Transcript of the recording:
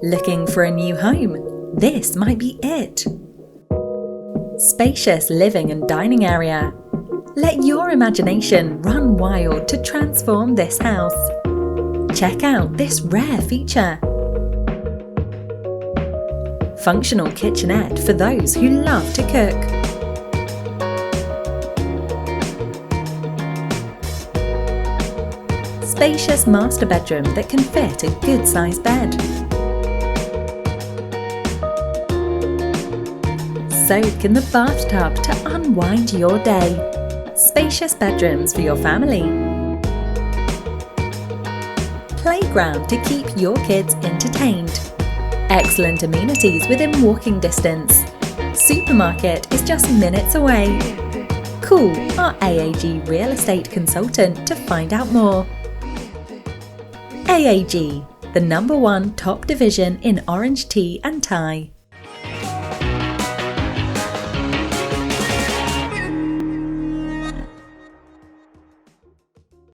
Looking for a new home? This might be it. Spacious living and dining area. Let your imagination run wild to transform this house. Check out this rare feature. Functional kitchenette for those who love to cook. Spacious master bedroom that can fit a good-sized bed. Soak in the bathtub to unwind your day. Spacious bedrooms for your family. Playground to keep your kids entertained. Excellent amenities within walking distance. Supermarket is just minutes away. Call our AAG real estate consultant to find out more. AAG, the #1 top division in orange tea and tie.